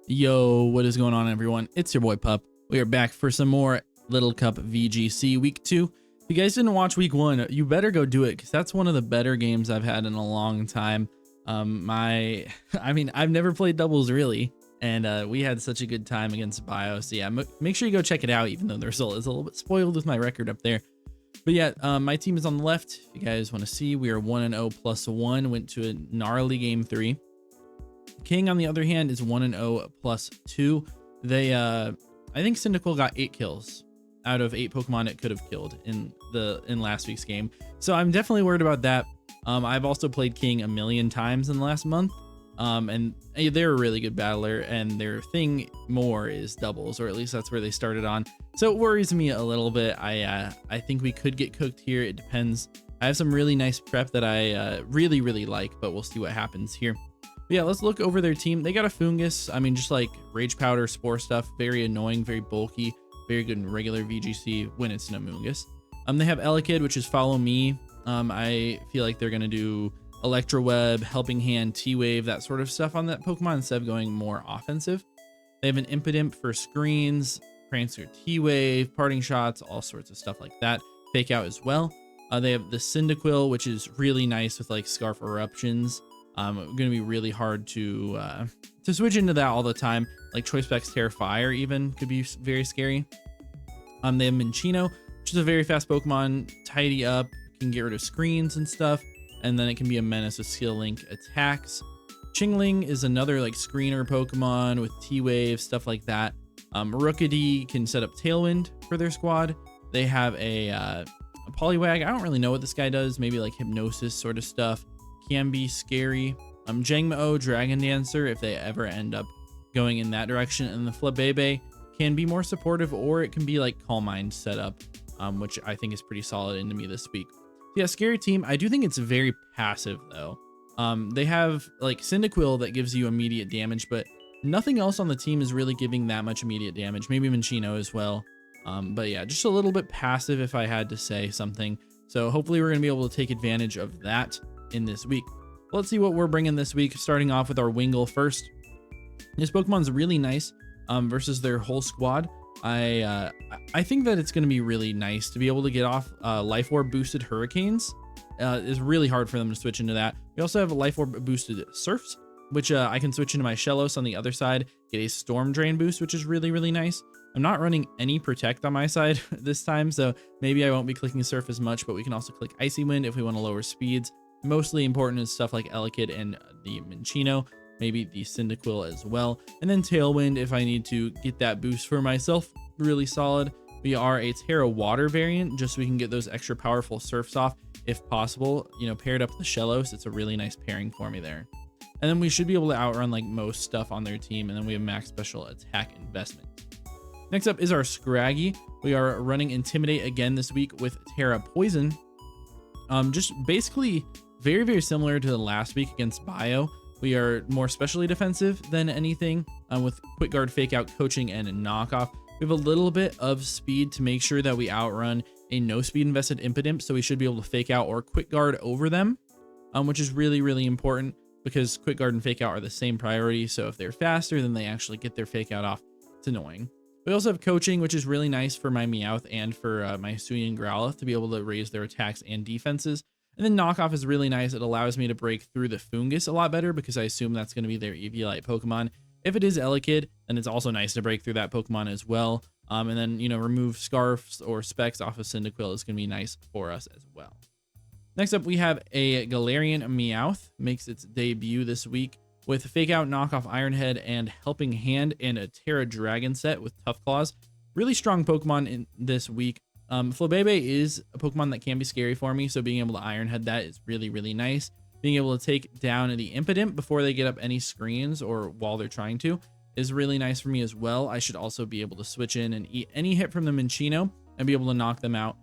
Yo, what is going on, everyone? It's your boy Pup. We are back for some more Little Cup VGC Week 2. If you guys didn't watch Week 1, you better go do it because that's one of the better games I've had in a long time. I've never played doubles really, and we had such a good time against Bio. So yeah, make sure you go check it out, even though the result is a little bit spoiled with my record up there. But yeah, my team is on the left. If you guys want to see, we are 1-0 +1. Went to a gnarly game 3. King, on the other hand, is 1-0 +2. I think Cyndaquil got 8 kills out of 8 Pokemon it could have killed in last week's game. So I'm definitely worried about that. I've also played King a million times in the last month, and they're a really good battler, and their thing more is doubles, or at least that's where they started on. So it worries me a little bit. I think we could get cooked here. It depends. I have some really nice prep that I really like, but we'll see what happens here. But yeah, let's look over their team. They got a Fungus. I mean, just like Rage Powder, Spore stuff. Very annoying, very bulky, very good in regular VGC when it's an Amoonguss. They have Elekid, which is Follow Me. I feel like they're going to do Electro Web, Helping Hand, T-Wave, that sort of stuff on that Pokemon instead of going more offensive. They have an Impidimp for screens, Prancer T-Wave, Parting Shots, all sorts of stuff like that. Fake Out as well. They have the Cyndaquil, which is really nice with like Scarf Eruptions. Going to be really hard to switch into that all the time. Like Choice Specs Terra Fire even could be very scary. They have Minccino, which is a very fast Pokemon. Tidy Up, can get rid of screens and stuff, and then it can be a menace with Skill Link attacks. Chingling is another like screener Pokemon with T-Wave, stuff like that. Rookidee can set up Tailwind for their squad. They have a Poliwag. I don't really know what this guy does. Maybe like Hypnosis sort of stuff. Can be scary. Jangmo, Dragon Dancer, if they ever end up going in that direction. And the Flabebe can be more supportive, or it can be like Calm Mind setup, which I think is pretty solid into me this week. So yeah, scary team. I do think it's very passive though. They have like Cyndaquil that gives you immediate damage, but nothing else on the team is really giving that much immediate damage. Maybe Minccino as well. But yeah, just a little bit passive if I had to say something. So hopefully we're going to be able to take advantage of that in this week. Let's see what we're bringing this week, starting off with our Wingull first. This Pokemon's really nice versus their whole squad. I think that it's going to be really nice to be able to get off Life Orb boosted Hurricanes. It's really hard for them to switch into that. We also have a Life Orb boosted Surfs, which I can switch into my Shellos on the other side, get a Storm Drain boost, which is really nice. I'm not running any Protect on my side this time, so maybe I won't be clicking Surf as much, but we can also click Icy Wind if we want to lower speeds. Mostly important is stuff like Elekid and the Minccino, maybe the Cyndaquil as well. And then Tailwind if I need to get that boost for myself. Really solid. We are a Terra Water variant, just so we can get those extra powerful Surfs off if possible. You know, paired up with the Shellos, it's a really nice pairing for me there. And then we should be able to outrun like most stuff on their team. And then we have max special attack investment. Next up is our Scraggy. We are running Intimidate again this week with Terra Poison. Just basically very similar to the last week against Bio. We are more specially defensive than anything, with Quick Guard, Fake Out, Coaching, and Knockoff. We have a little bit of speed to make sure that we outrun a no speed invested Impidimp, so we should be able to Fake Out or Quick Guard over them, which is really important because Quick Guard and Fake Out are the same priority. So if they're faster, then they actually get their Fake Out off. It's annoying. We also have Coaching, which is really nice for my Meowth and for my Hisuian and Growlithe to be able to raise their attacks and defenses. And then Knockoff is really nice. It allows me to break through the Fungus a lot better because I assume that's going to be their Eviolite Pokemon. If it is Elekid, then it's also nice to break through that Pokemon as well. And then, you know, remove Scarfs or Specs off of Cyndaquil is going to be nice for us as well. Next up, we have a Galarian Meowth. Makes its debut this week with Fake Out, Knockoff Iron Head, and Helping Hand, and a Terra Dragon set with Tough Claws. Really strong Pokemon in this week. Flabebe is a Pokemon that can be scary for me, so being able to Iron Head that is really nice. Being able to take down the Impidimp before they get up any screens or while they're trying to is really nice for me as well. I should also be able to switch in and eat any hit from the Minccino and be able to knock them out,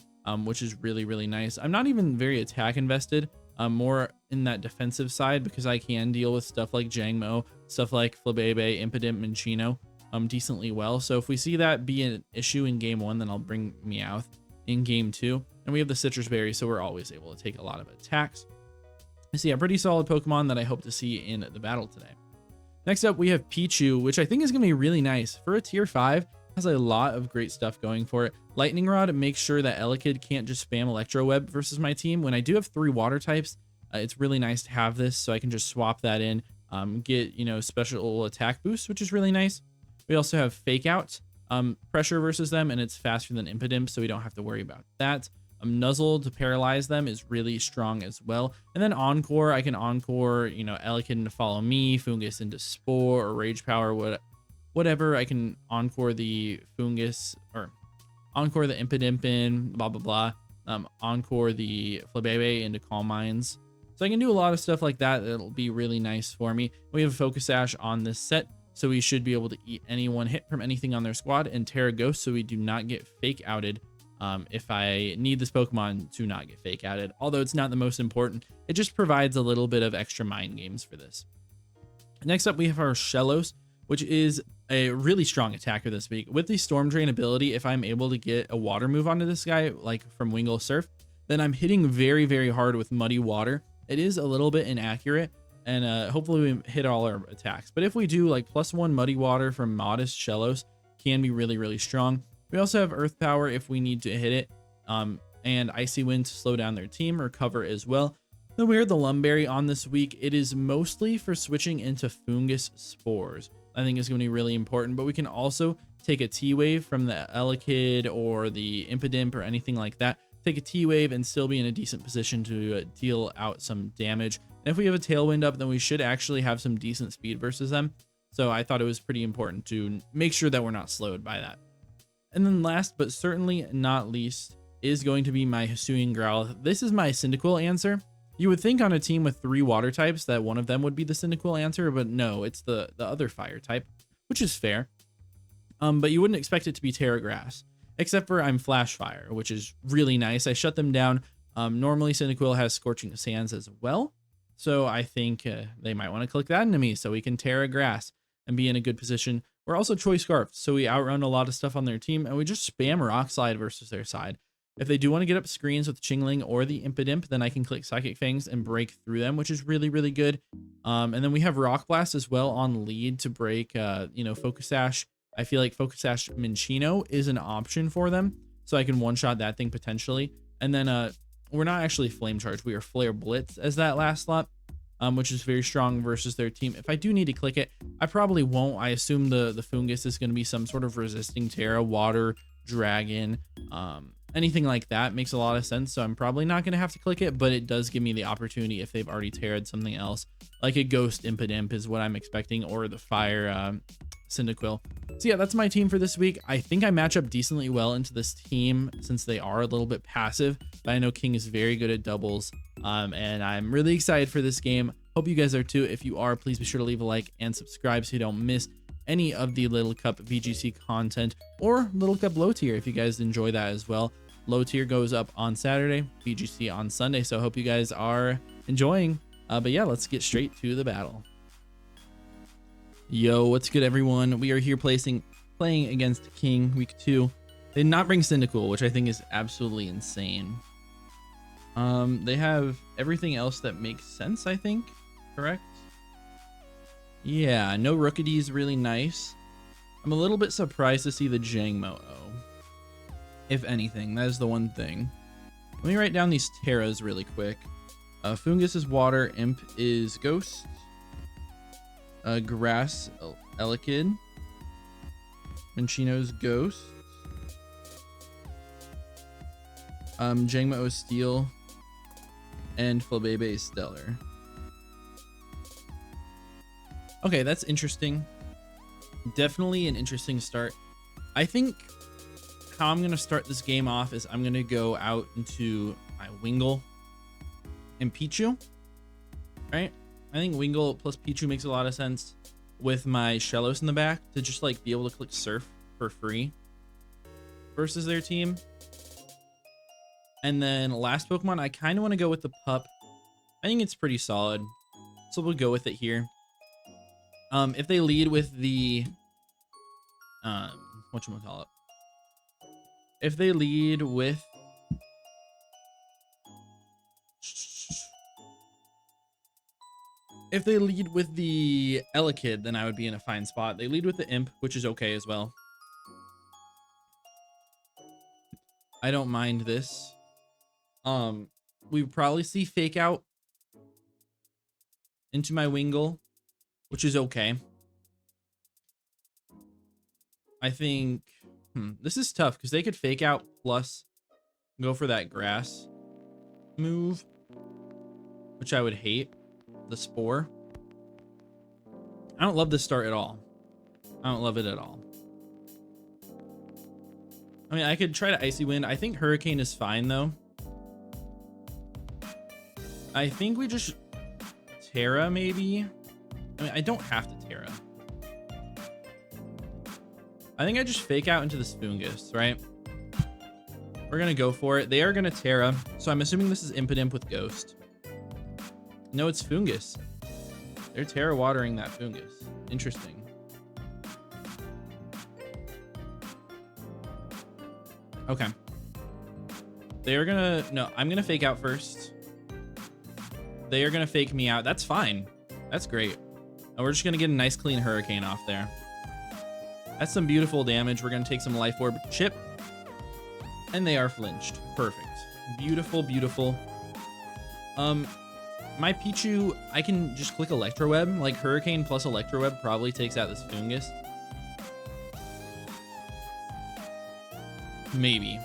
which is really nice. I'm not even very attack invested, more in that defensive side because I can deal with stuff like Jangmo, stuff like Flabebe, Impidimp, Minccino decently well. So if we see that be an issue in game 1, then I'll bring Meowth in game 2. And we have the Citrus Berry, so we're always able to take a lot of attacks. So yeah, pretty solid Pokemon that I hope to see in the battle today. Next up, we have Pichu, which I think is going to be really nice. For a tier 5, has a lot of great stuff going for it. Lightning Rod makes sure that Elekid can't just spam Electro Web versus my team. When I do have 3 water types, it's really nice to have this, so I can just swap that in, get, you know, special attack boost, which is really nice. We also have Fake Out, pressure versus them, and it's faster than Impidimp, so we don't have to worry about that. Nuzzle to paralyze them is really strong as well. And then Encore, I can Encore, you know, Elekid into Follow Me, Fungus into Spore, or Rage Power, whatever. I can Encore the Fungus, or Encore the Impidimp, blah, blah, blah. Encore the Flabebe into Calm Minds. So I can do a lot of stuff like that. It'll be really nice for me. We have a Focus Sash on this set, so we should be able to eat any one hit from anything on their squad, and Terra Ghost, so we do not get fake outed. If I need this Pokemon to not get fake outed, although it's not the most important, it just provides a little bit of extra mind games for this. Next up, we have our Shellos, which is a really strong attacker this week. With the Storm Drain ability, if I'm able to get a water move onto this guy, like from Wingull Surf, then I'm hitting very, very hard with Muddy Water. It is a little bit inaccurate, and hopefully we hit all our attacks. But if we do, like +1 Muddy Water from Modest Shellos can be really, really strong. We also have Earth Power if we need to hit it, and Icy Wind to slow down their team or cover as well. Then we are the Lumberry on this week. It is mostly for switching into Fungus Spores. I think is going to be really important, but we can also take a T-Wave from the Elekid or the Impidimp or anything like that. Take a T-Wave and still be in a decent position to deal out some damage. And if we have a Tailwind up, then we should actually have some decent speed versus them. So I thought it was pretty important to make sure that we're not slowed by that. And then last, but certainly not least, is going to be my Hisuian Growlithe. This is my Cyndaquil answer. You would think on a team with 3 water types that one of them would be the Cyndaquil answer, but no, it's the other fire type, which is fair. But you wouldn't expect it to be Terra Grass, except for I'm Flash Fire, which is really nice. I shut them down. Normally Cyndaquil has Scorching Sands as well, so I think they might want to click that into me so we can Terra Grass and be in a good position. We're also Choice Scarf, so we outrun a lot of stuff on their team, and we just spam Rock Slide versus their side. If they do want to get up screens with Chingling or the Impidimp, then I can click Psychic Fangs and break through them, which is really, really good. And then we have Rock Blast as well on lead to break, you know, Focus Sash. I feel like Focus Sash Minccino is an option for them, so I can one-shot that thing potentially. And then we're not actually Flame Charge. We are Flare Blitz as that last slot, which is very strong versus their team. If I do need to click it, I probably won't. I assume the Fungus is going to be some sort of resisting Terra, Water, Dragon, anything like that makes a lot of sense. So I'm probably not going to have to click it, but it does give me the opportunity if they've already Terra'd something else, like a Ghost Impidimp is what I'm expecting, or the Fire Cyndaquil. So yeah, that's my team for this week. I think I match up decently well into this team since they are a little bit passive, but I know King is very good at doubles, and I'm really excited for this game. Hope you guys are too. If you are, please be sure to leave a like and subscribe so you don't miss any of the Little Cup VGC content or Little Cup low tier if you guys enjoy that as well. Low tier goes up on Saturday, VGC on Sunday, so I hope you guys are enjoying. But yeah, let's get straight to the battle. Yo, what's good, everyone? We are here playing against King week 2. They did not bring Cyndaquil, which I think is absolutely insane. They have everything else that makes sense, I think. Correct? Yeah, no Rookidee is really nice. I'm a little bit surprised to see the Jangmo-O. If anything, that is the one thing. Let me write down these Terras really quick. Fungus is water, Imp is ghost. Grass, Elekid. Minccino's ghost. Jangmo-O is steel. And Flabebe is stellar. Okay, that's interesting. Definitely an interesting start. I think how I'm going to start this game off is I'm going to go out into my Wingull and Pichu, right? I think Wingull plus Pichu makes a lot of sense with my Shellos in the back to just like be able to click Surf for free versus their team. And then last Pokemon, I kind of want to go with the Pup. I think it's pretty solid, so we'll go with it here. If they lead with the whatchamacallit, if they lead with If they lead with the Elekid, then I would be in a fine spot. They lead with the Imp, which is okay as well. I don't mind this. We would probably see Fake Out into my Wingull, which is okay. I think this is tough because they could Fake Out plus go for that grass move, which I would hate. The Spore. I don't love this start at all. I don't love it at all. I mean, I could try to Icy Wind. I think Hurricane is fine though. I think we just Terra maybe. I mean, I don't have to Terra. I think I just Fake Out into this Foongus, right? We're gonna go for it. They are gonna Terra, so I'm assuming this is Impidimp with Ghost. No, it's Foongus. They're Terra watering that Foongus. Interesting. Okay. They are gonna... No, I'm gonna Fake Out first. They are gonna Fake me out. That's fine. That's great. And we're just gonna get a nice clean Hurricane off there. That's some beautiful damage. We're gonna take some Life Orb Chip. And they are flinched. Perfect. Beautiful, beautiful. My Pichu, I can just click Electro Web. Like Hurricane plus Electro Web probably takes out this Foongus. Maybe.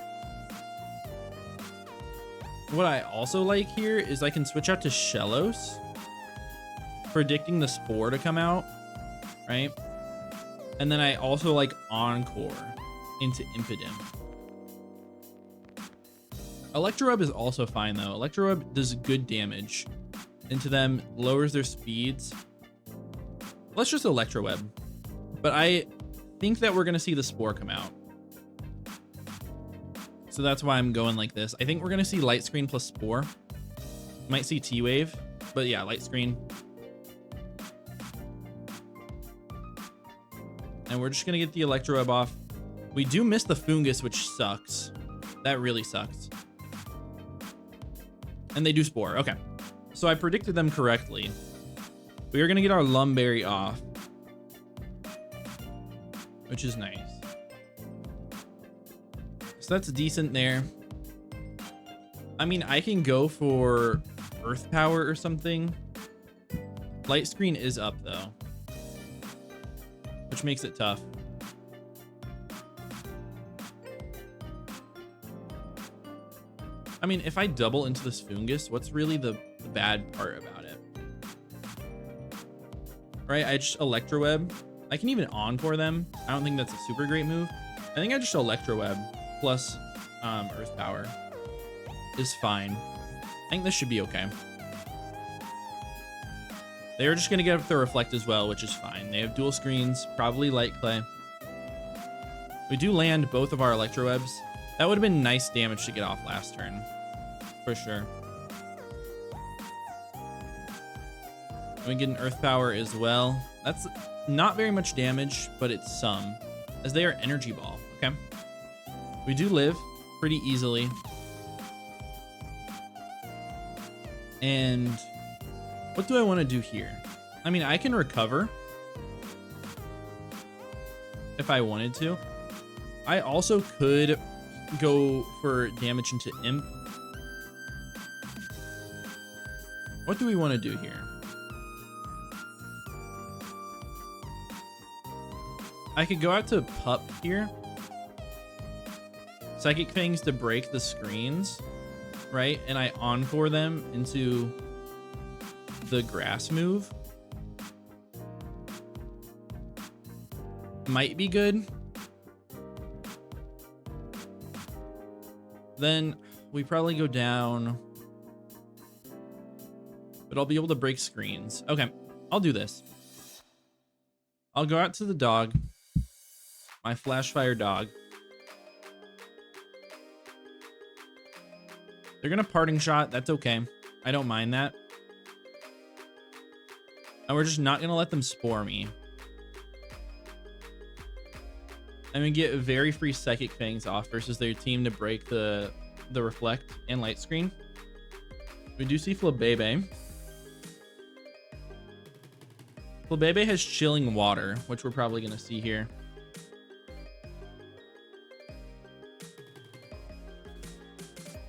What I also like here is I can switch out to Shellos, predicting the Spore to come out, right? And then I also like Encore into Impidimp. Electro Web is also fine though. Electro Web does good damage into them, lowers their speeds. Let's just Electro Web. But I think that we're gonna see the Spore come out. So that's why I'm going like this. I think we're gonna see Light Screen plus Spore. Might see T-Wave, but yeah, Light Screen. And we're just gonna get the Electro Web off. We do miss the Foongus, which sucks. That really sucks. And they do Spore, okay. So I predicted them correctly. We are gonna get our Lumberry off, which is nice. So that's decent there. I mean, I can go for Earth Power or something. Light Screen is up though, which makes it tough. I mean, if I double into this Foongus, what's really the bad part about it? Right, I just Electro Web. I can even Encore them. I don't think that's a super great move. I think I just Electro Web plus Earth Power is fine. I think this should be okay. They're just gonna get up the Reflect as well, which is fine. They have dual screens, probably Light Clay. We do land both of our Electro Webs. That would have been nice damage to get off last turn, for sure. And we get an Earth Power as well. That's not very much damage, but it's some, as they are Energy Ball, okay? We do live pretty easily. And what do I want to do here? I mean, I can recover if I wanted to. I also could go for damage into Imp. What do we want to do here? I could go out to Pup here. Psychic Fangs to break the screens, right? And I Encore them into the grass move. Might be good. Then we probably go down, but I'll be able to break screens. Okay, I'll do this. I'll go out to the dog, my Flashfire dog. They're gonna Parting Shot. That's okay. I don't mind that. And we're just not gonna let them Spore me. And we get very free Psychic Fangs off versus their team to break the Reflect and Light Screen. We do see Flabebe. Flabebe has chilling water, which we're probably going to see here.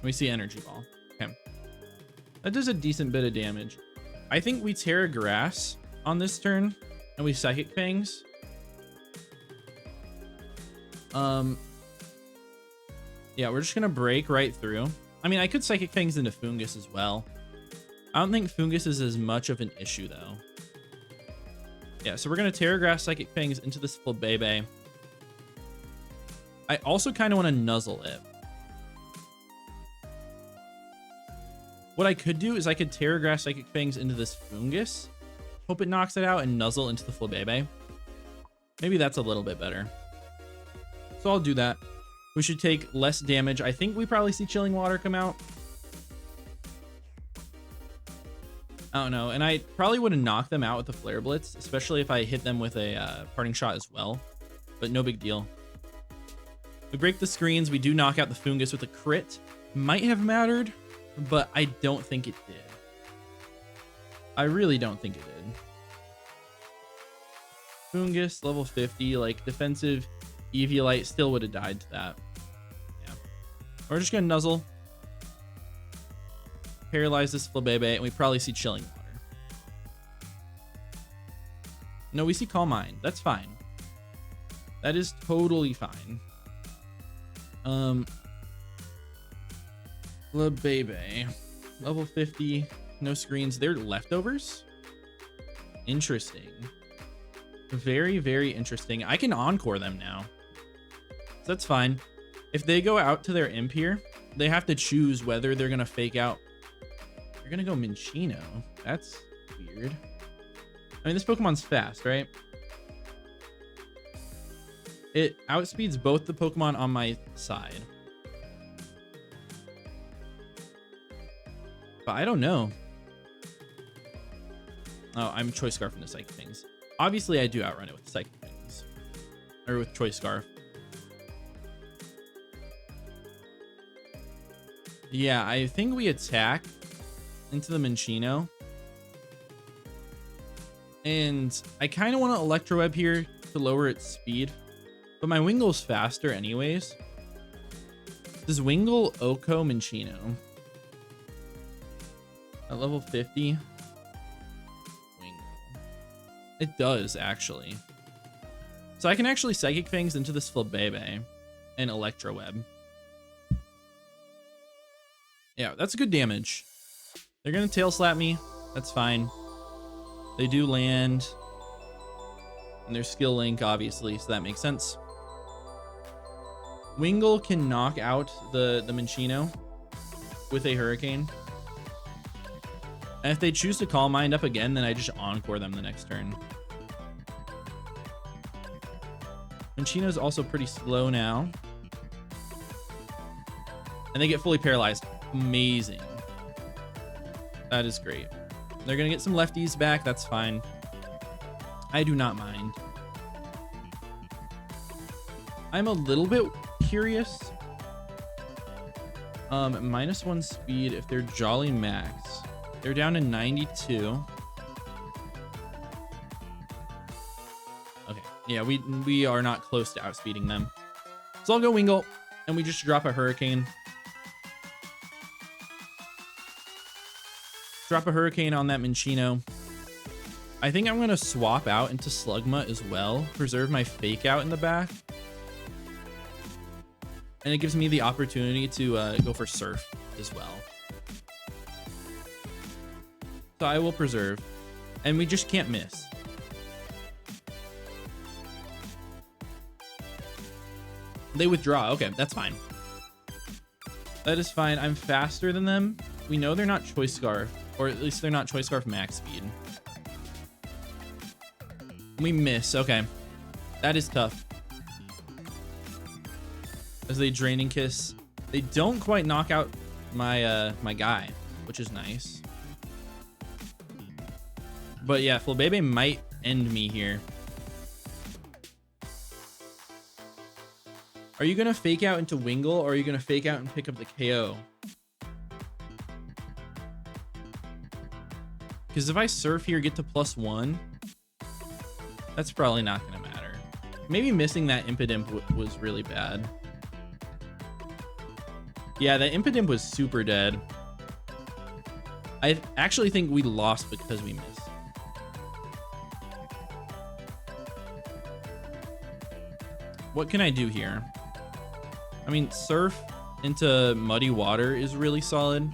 We see energy ball. Okay. That does a decent bit of damage. I think we Terra Grass on this turn and we Psychic Fangs. Yeah, we're just going to break right through. I mean, I could Psychic Fangs into Fungus as well. I don't think Fungus is as much of an issue though. Yeah, so we're going to Terra Grass Psychic Fangs into this Flabebe. I also kind of want to nuzzle it. What I could do is I could Terra Grass Psychic Fangs into this Fungus. Hope it knocks it out and nuzzle into the Flabebe. Maybe that's a little bit better. So I'll do that. We should take less damage. I think we probably see Chilling Water come out. I don't know. And I probably would have knocked them out with the Flare Blitz, especially if I hit them with a Parting Shot as well. But no big deal. We break the screens. We do knock out the Fungus with a crit. Might have mattered, but I don't think it did. I really don't think it did. Fungus, level 50, like defensive Eviolite still would have died to that. Yeah. We're just going to nuzzle. Paralyze this Flabebe, and we probably see Chilling Water. No, we see Calm Mind. That's fine. That is totally fine. Flabebe. Level 50. No screens. They're leftovers? Interesting. Very, very interesting. I can Encore them now. So that's fine. If they go out to their imp here, they have to choose whether they're going to fake out. You're going to go Minchino. That's weird. I mean, this Pokemon's fast, right? It outspeeds both the Pokemon on my side. But I don't know. Oh, I'm Choice Scarf into Psychic Things. Obviously, I do outrun it with Psychic Things. Or with Choice Scarf. Yeah, I think we attack into the Minchino. And I kind of want to Electro Web here to lower its speed. But my Wingle's faster anyways. Does Wingle Oko Minchino? At level 50? Wingle. It does, actually. So I can actually Psychic Fangs into this Flabebe and Electro Web. Yeah, that's good damage. They're going to Tail Slap me. That's fine. They do land. And their Skill Link, obviously, so that makes sense. Wingle can knock out the Minchino with a Hurricane. And if they choose to Calm Mind up again, then I just Encore them the next turn. Minchino's also pretty slow now. And they get fully paralyzed. Amazing. That is great. They're going to get some lefties back. That's fine. I do not mind. I'm a little bit curious. -1 speed if they're Jolly Max. They're down to 92. Okay. Yeah, we are not close to outspeeding them. So I'll go Wingle, and we just drop a Hurricane. Drop a Hurricane on that Minchino. I think I'm going to swap out into Slugma as well. Preserve my Fake Out in the back. And it gives me the opportunity to go for Surf as well. So I will Preserve. And we just can't miss. They withdraw. Okay, that's fine. That is fine. I'm faster than them. We know they're not Choice Scarf. Or at least they're not Choice Scarf max speed. We miss. Okay. That is tough. As they Draining Kiss. They don't quite knock out my my guy, which is nice. But yeah, Flabebe might end me here. Are you going to Fake Out into Wingle, or are you going to Fake Out and pick up the KO? Because if I Surf here, get to +1, That's probably not going to matter. Maybe missing that Impidimp was really bad. Yeah, that Impidimp was super dead. I actually think we lost because we missed. What can I do here? I mean, Surf into Muddy Water is really solid.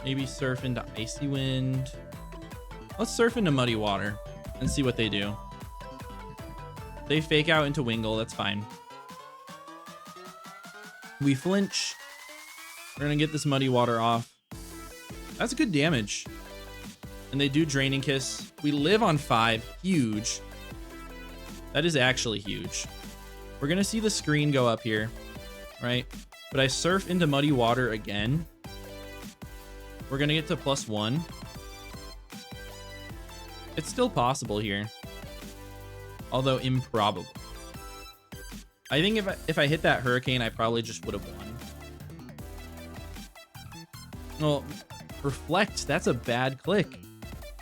Maybe Surf into Icy Wind. Let's Surf into Muddy Water and see what they do. They fake out into Wingull, that's fine. We flinch. We're gonna get this Muddy Water off. That's good damage. And they do Draining Kiss. We live on 5, huge. That is actually huge. We're gonna see the screen go up here, right? But I Surf into Muddy Water again. We're gonna get to +1. It's still possible here, although improbable. I think if I hit that Hurricane, I probably just would have won. Well, Reflect, that's a bad click.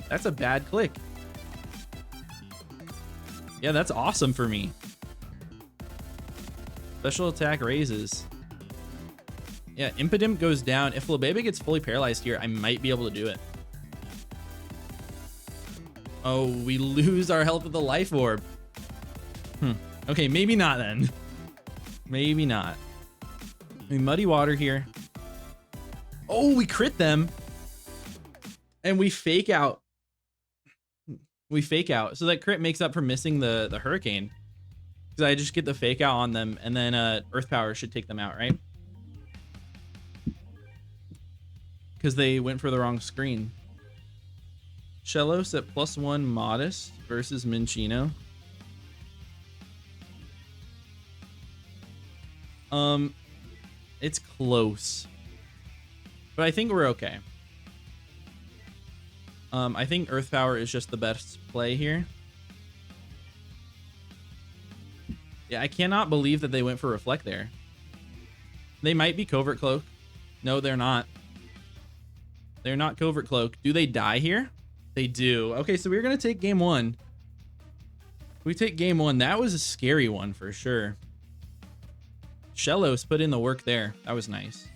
That's a bad click. Yeah, that's awesome for me. Special attack raises. Yeah, Impidimp goes down. If Flabébé gets fully paralyzed here, I might be able to do it. Oh, we lose our health with the Life Orb. Okay, maybe not then. Maybe not. I mean, Muddy Water here. Oh, we crit them. And we fake out. We fake out. So that crit makes up for missing the Hurricane. Because I just get the fake out on them, and then Earth Power should take them out, right? Because they went for the wrong screen. Shellos at +1 Modest versus Minccino. It's close, but I think we're okay. I think Earth Power is just the best play here. Yeah, I cannot believe that they went for Reflect there. They might be Covert Cloak. No, they're not. They're not Covert Cloak. Do they die here? They do. Okay, so we're going to take game 1. We take game 1. That was a scary one for sure. Shellos put in the work there. That was nice.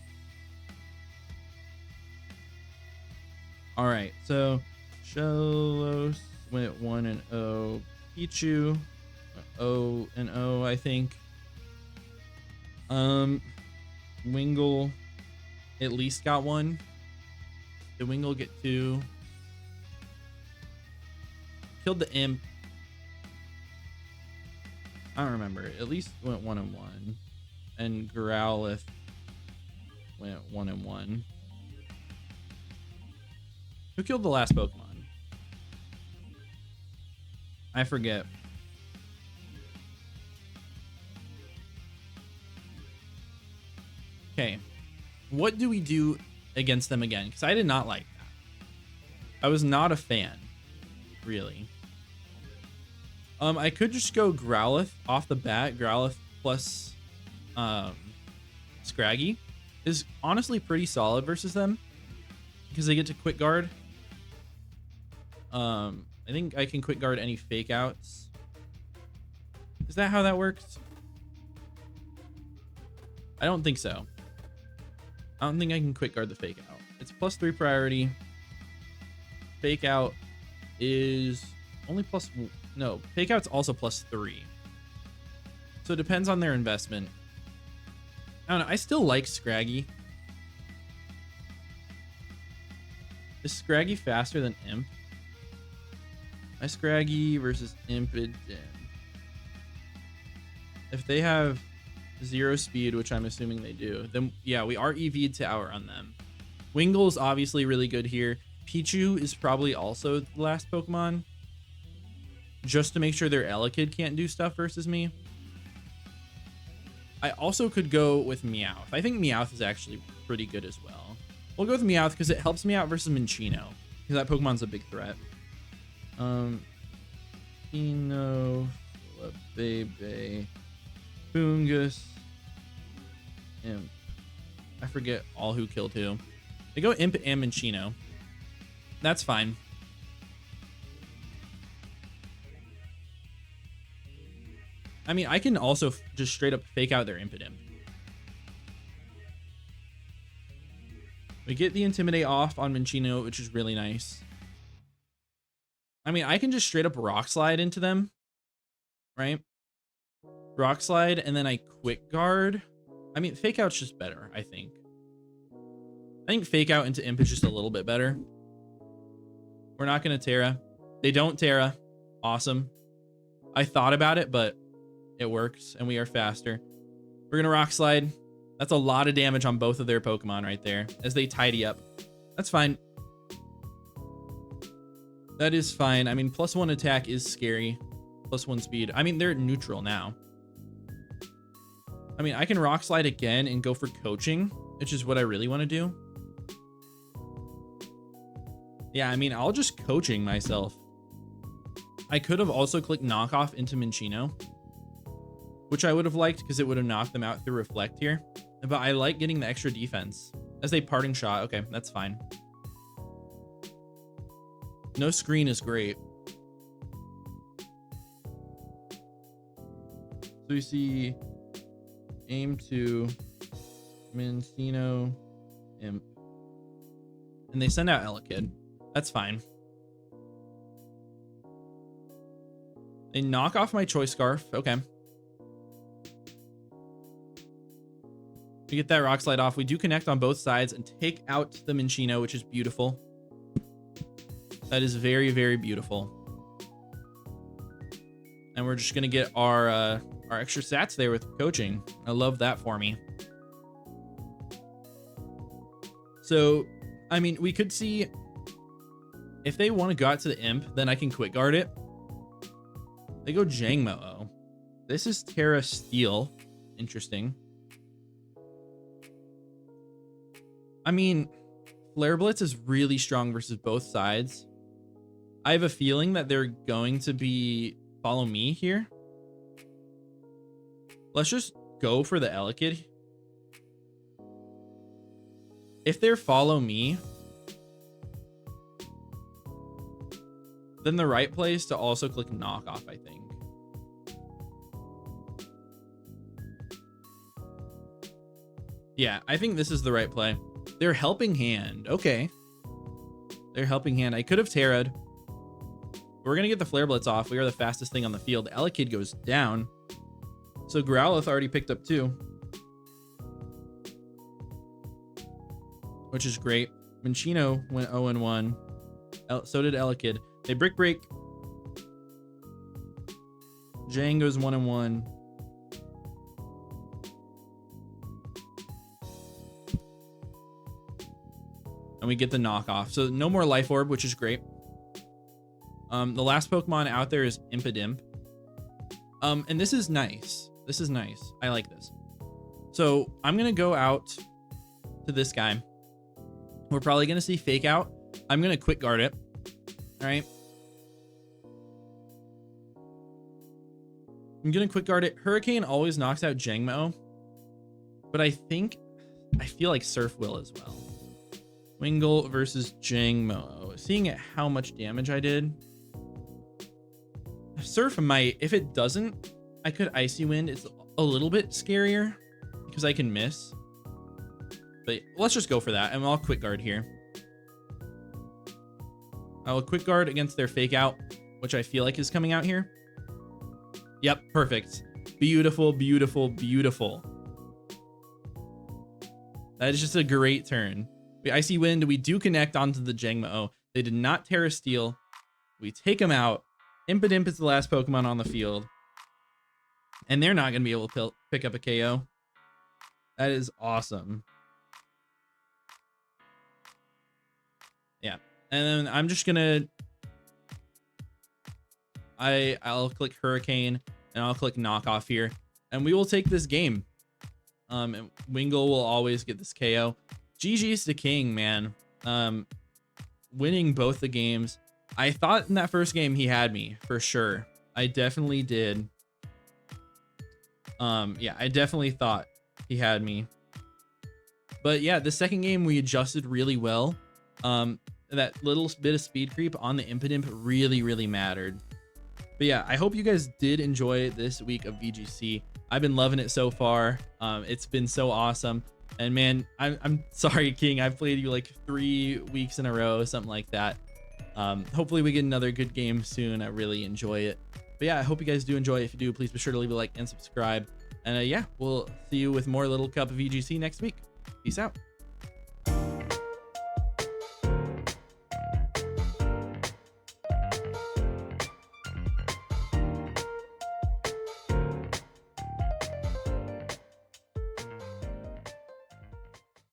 All right, so Shellos went 1-0. Pichu went 0-0, I think. Wingull at least got 1. Did Wingull get 2? Killed the Imp. I don't remember. At least went 1-1. And Growlithe went 1-1. Who killed the last Pokemon? I forget. Okay. What do we do against them again? Because I did not like that. I was not a fan, really. I could just go Growlithe off the bat. Growlithe plus Scraggy is honestly pretty solid versus them because they get to quick guard. I think I can quick guard any fake outs. Is that how that works? I don't think so. I don't think I can quick guard the fake out. It's +3 priority. Fake out is only no, fake out's also +3. So it depends on their investment. I don't know. I still like Scraggy. Is Scraggy faster than Imp? My Scraggy versus Impidimp. If they have 0 speed, which I'm assuming they do, then yeah, we are EV'd to outrun them. Wingull is obviously really good here. Pichu is probably also the last Pokemon, just to make sure their Elekid can't do stuff versus me. I also could go with Meowth. I think Meowth is actually pretty good as well. We'll go with Meowth because it helps me out versus Minccino, because that Pokemon's a big threat. Flabébé, Foongus, Imp. I forget all who killed who. They go Imp and Minccino. That's fine. I mean, I can also just straight up fake out their Impidimp. We get the Intimidate off on Minccino, which is really nice. I mean, I can just straight up Rock Slide into them, right? Rock Slide, and then I Quick Guard. I mean, Fake Out's just better, I think. I think Fake Out into Imp is just a little bit better. We're not going to Terra. They don't Terra. Awesome. I thought about it, but it works, and we are faster. We're going to Rock Slide. That's a lot of damage on both of their Pokemon right there as they tidy up. That's fine. That is fine. I mean, +1 attack is scary. +1 speed. I mean, they're neutral now. I mean, I can Rock Slide again and go for coaching, which is what I really want to do. Yeah, I mean, I'll just coaching myself. I could have also clicked knockoff into Minccino, which I would have liked because it would have knocked them out through Reflect here. But I like getting the extra defense as a parting shot. Okay, that's fine. No screen is great. So we see aim to Minccino Imp. And they send out Elekid. That's fine. They knock off my Choice Scarf. Okay. We get that Rock Slide off. We do connect on both sides and take out the Minccino, which is beautiful. That is very, very beautiful. And we're just going to get our extra stats there with coaching. I love that for me. So, I mean, we could see if they want to go out to the Imp, then I can Quick Guard it. They go Jangmo-O. This is Terra Steel. Interesting. I mean, Flare Blitz is really strong versus both sides. I have a feeling that they're going to be follow me here. Let's just go for the Elekid. If they're follow me, then the right place to also click knockoff, I think. Yeah, I think this is the right play. They're helping hand. Okay. They're helping hand. I could have Terra'd. We're going to get the Flare Blitz off. We are the fastest thing on the field. Elekid goes down. So Growlithe already picked up 2. Which is great. Minccino went 0-1. So did Elekid. They Brick Break. Jang goes 1-1. And we get the knockoff. So no more Life Orb, which is great. The last Pokemon out there is Impidimp. And this is nice. This is nice. I like this. So I'm going to go out to this guy. We're probably going to see Fake Out. I'm going to Quick Guard it. All right. I'm going to Quick Guard it. Hurricane always knocks out Jangmo. But I feel like Surf will as well. Wingull versus Jangmo. Seeing at how much damage I did. Surf might. If it doesn't, I could Icy Wind. It's a little bit scarier because I can miss. But let's just go for that. And I'll Quick Guard here. I will Quick Guard against their Fake Out, which I feel like is coming out here. Yep, perfect. Beautiful, beautiful, beautiful. That is just a great turn. We Icy Wind. We do connect onto the Jangmo-O. They did not Terra Steel. We take them out. Impidimp is the last Pokemon on the field. And they're not going to be able to pick up a KO. That is awesome. Yeah. And then I'm just going to... I'll click Hurricane. And I'll click Knockoff here. And we will take this game. And Wingull will always get this KO. GG's to King, man. Winning both the games. I thought in that first game he had me for sure. I definitely did. Yeah, I definitely thought he had me. But yeah, the second game we adjusted really well. That little bit of speed creep on the Impidimp really, really mattered. But yeah, I hope you guys did enjoy this week of VGC. I've been loving it so far. It's been so awesome. And man, I'm sorry, King. I've played you like 3 weeks in a row, something like that. Hopefully we get another good game soon. I really enjoy it. But yeah, I hope you guys do enjoy. If you do, please be sure to leave a like and subscribe. And yeah, we'll see you with more Little Cup of VGC next week. Peace out.